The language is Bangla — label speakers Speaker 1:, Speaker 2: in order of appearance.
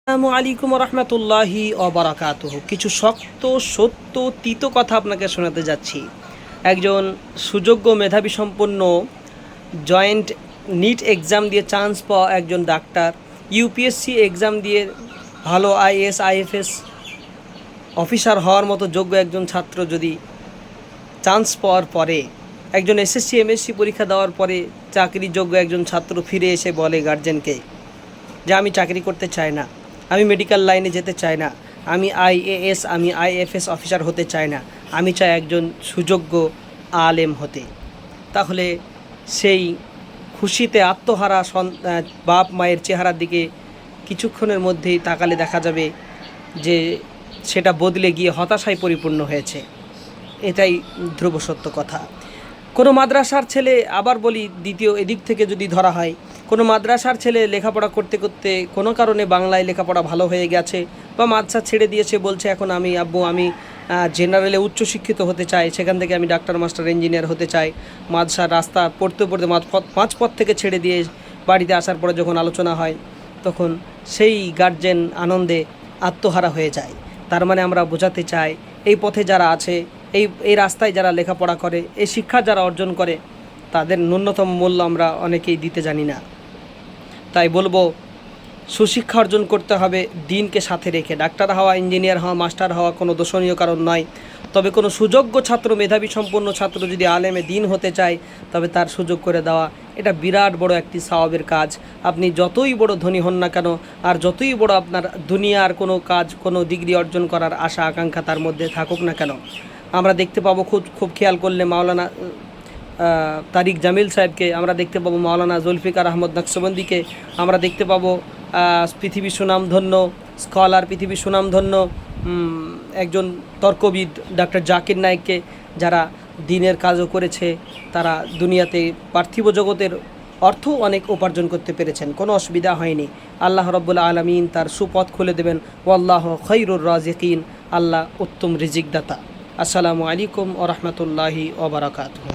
Speaker 1: আসসালামু আলাইকুম রহমতুল্লাহি অবরাকাতুহু। কিছু শক্ত সত্য তিতো কথা আপনাকে শোনাতে যাচ্ছি। একজন সুযোগ্য মেধাবী সম্পন্ন জয়েন্ট নিট এক্সাম দিয়ে চান্স পাওয়া একজন ডাক্তার, ইউপিএসসি এক্সাম দিয়ে ভালো আইএএস আইএফএস অফিসার হওয়ার মতো যোগ্য একজন ছাত্র যদি চান্স পাওয়ার পরে, একজন এসএসসি এমএসসি পরীক্ষা দেওয়ার পরে চাকরিযোগ্য একজন ছাত্র ফিরে এসে বলে গার্জেনকে যে আমি চাকরি করতে চাই না, আমি মেডিকেল লাইনে যেতে চাই না, আমি আইএএস আমি আইএফএস অফিসার হতে চাই না, আমি চাই একজন সুযোগ্য আলেম হতে। তাহলে সেই খুশিতে আত্মহারা বাপ মায়ের চেহারার দিকে কিছুক্ষণের মধ্যেই তাকালে দেখা যাবে যে সেটা বদলে গিয়ে হতাশায় পরিপূর্ণ হয়েছে। এটাই ধ্রুব সত্য কথা। কোনো মাদ্রাসার ছেলে, আবার বলি দ্বিতীয় এদিক থেকে যদি ধরা হয়, কোনো মাদ্রাসার ছেলে লেখাপড়া করতে করতে কোনো কারণে বাংলায় লেখাপড়া ভালো হয়ে গেছে বা মাদ্রাসা ছেড়ে দিয়েছে, বলছে এখন আমি জেনারেলে উচ্চশিক্ষিত হতে চাই, সেখান থেকে আমি ডাক্তার মাস্টার ইঞ্জিনিয়ার হতে চাই। মাদ্রাসার রাস্তা পড়তে পড়তে পাঁচ পথ থেকে ছেড়ে দিয়ে বাড়িতে আসার পরে যখন আলোচনা হয়, তখন সেই গার্জেন আনন্দে আত্মহারা হয়ে যায়। তার মানে আমরা বোঝাতে চাই, এই পথে যারা আছে, এই রাস্তায় যারা লেখাপড়া করে, এই শিক্ষা যারা অর্জন করে, তাদের ন্যূনতম মূল্য আমরা অনেকেই দিতে জানি না। তাই বলবো, সুশিক্ষা অর্জন করতে হবে দিনকে সাথে রেখে। ডাক্তার হওয়া, ইঞ্জিনিয়ার হওয়া, মাস্টার হওয়া কোনো দোষণীয় কারণ নয়। তবে কোনো সুযোগ্য ছাত্র, মেধাবী সম্পন্ন ছাত্র যদি আলেমে দিন হতে চায়, তবে তার সুযোগ করে দেওয়া এটা বিরাট বড় একটি সওয়াবের কাজ। আপনি যতই বড় ধনী হন না কেন, আর যতই বড় আপনার দুনিয়ার কোনো কাজ, কোনো ডিগ্রি অর্জন করার আশা আকাঙ্ক্ষা তার মধ্যে থাকুক না কেন, আমরা দেখতে পাবো খুব খেয়াল করলে মাওলানা তারিক জামিল সাহেবকে, আমরা দেখতে পাবো মাওলানা জুলফিকার আহমদ নকশবন্দিকে, আমরা দেখতে পাবো পৃথিবীর সুনামধন্য স্কলার, পৃথিবীর সুনামধন্য একজন তর্কবিদ ডক্টর জাকির নায়েককে, যারা দিনের কাজও করেছে। তারা দুনিয়াতে পার্থিব জগতের অর্থ অনেক উপার্জন করতে পেরেছেন, কোনো অসুবিধা হয়নি। আল্লাহ রাব্বুল আলামিন তার সুপথ খুলে দেবেন। ওয়াল্লাহু খায়রুর রাজিকিন। আল্লাহ উত্তম রিজিকদাতা। আসসালামু আলাইকুম ওয়া রাহমাতুল্লাহি ওয়া বারাকাতুহু।